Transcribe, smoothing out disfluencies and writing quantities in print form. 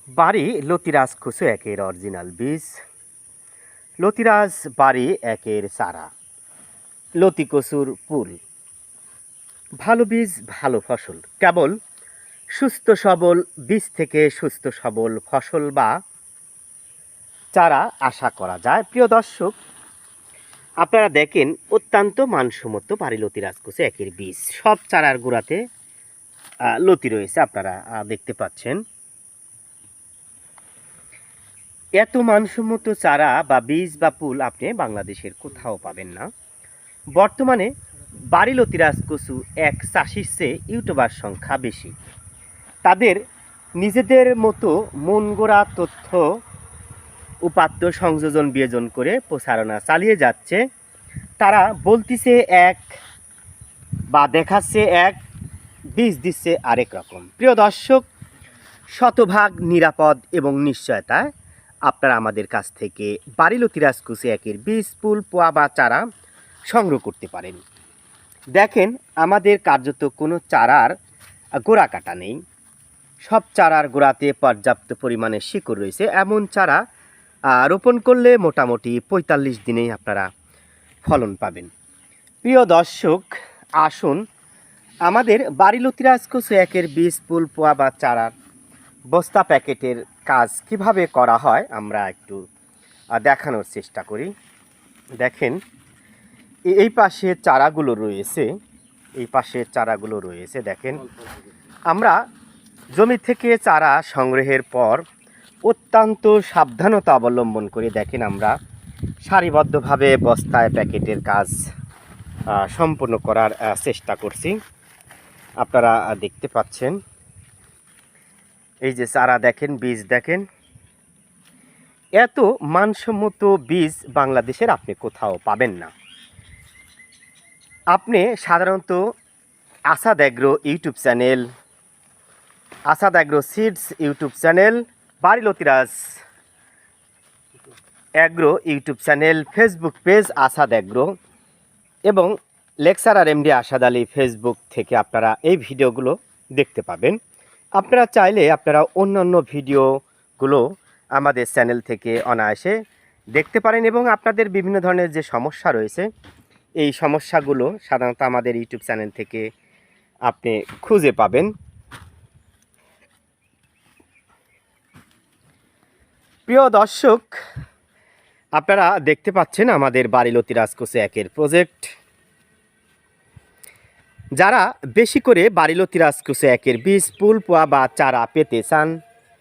বাড়ি লতিরাজ খুসু একের অরিজিনাল বীজ, লতিরাজ বাড়ি একের চারা, লতি কচুর পুল। ভালো বীজ ভালো ফসল, কেবল সুস্থ সবল বীজ থেকে সুস্থ সবল ফসল বা চারা আশা করা যায়। প্রিয় দর্শক, আপনারা দেখেন অত্যন্ত মানসম্মত বাড়ি লতিরাজ খুসু একের বীজ। সব চারার গোড়াতে লতি রয়েছে, আপনারা দেখতে পাচ্ছেন। এত মানসম্মত চারা বা বীজ বা পুল আপনি বাংলাদেশের কোথাও পাবেন না। বর্তমানে বাড়ি লতিরাজ কচু এক চাষির চেয়ে ইউটিউবার সংখ্যা বেশি। তাদের নিজেদের মতো মন গড়া তথ্য উপাত্ত সংযোজন বিয়োজন করে প্রচারণা চালিয়ে যাচ্ছে। তারা বলতেছে এক বা দেখাচ্ছে এক, বীজ দিচ্ছে আরেক রকম। প্রিয় দর্শক, শতভাগ নিরাপদ এবং নিশ্চয়তায় আপনারা আমাদের কাছ থেকে বাড়ি লতিরাজ খুসু একের বীজ, পুল, পোয়া বা চারা সংগ্রহ করতে পারেন। দেখেন, আমাদের কার্যত কোনো চারার গোড়া কাটা নেই। সব চারার গোড়াতে পর্যাপ্ত পরিমাণে শিকড় রয়েছে। এমন চারা রোপণ করলে মোটামুটি ৪৫ দিনেই আপনারা ফলন পাবেন। প্রিয় দর্শক, আসুন আমাদের বাড়ি লতিরাজ খুসু একের বীজ, পুল, পোয়া বা চারার বস্তা প্যাকেটের কাজ কিভাবে করা হয় আমরা একটু দেখানোর চেষ্টা করি। দেখেন, এই পাশে চারাগুলো রয়েছে, এই পাশে চারাগুলো রয়েছে। দেখেন, আমরা জমি থেকে চারা সংগ্রহের পর অত্যন্ত সাবধানতা অবলম্বন করে দেখেন আমরা সারিবদ্ধভাবে বস্তায় প্যাকেটের কাজ সম্পন্ন করার চেষ্টা করছি। আপনারা দেখতে পাচ্ছেন, এই যে চারা দেখেন, বীজ দেখেন। এত মানসম্মত বীজ বাংলাদেশের আপনি কোথাও পাবেন না। আপনি সাধারণত Asad agro YouTube channel, Asad agro seeds YouTube channel, বাড়ি Latiraj agro YouTube channel, Facebook page Asad agro এবং lecturer MD Asad Ali Facebook থেকে আপনারা এই ভিডিওগুলো দেখতে পাবেন। আপনারা চাইলে আপনারা অন্যান্য ভিডিওগুলো আমাদের চ্যানেল থেকে অনায়াসে দেখতে পারেন এবং আপনাদের বিভিন্ন ধরনের যে সমস্যা রয়েছে এই সমস্যাগুলো সাধারণত আমাদের ইউটিউব চ্যানেল থেকে আপনি খুঁজে পাবেন। প্রিয় দর্শক, আপনারা দেখতে পাচ্ছেন আমাদের বাড়ি লতিরাজ খুসু একের প্রজেক্ট। যারা বেশি করে বাড়ি লতিরাজ খুসু একের বীজ, পুল, পোয়া বা চারা পেতে চান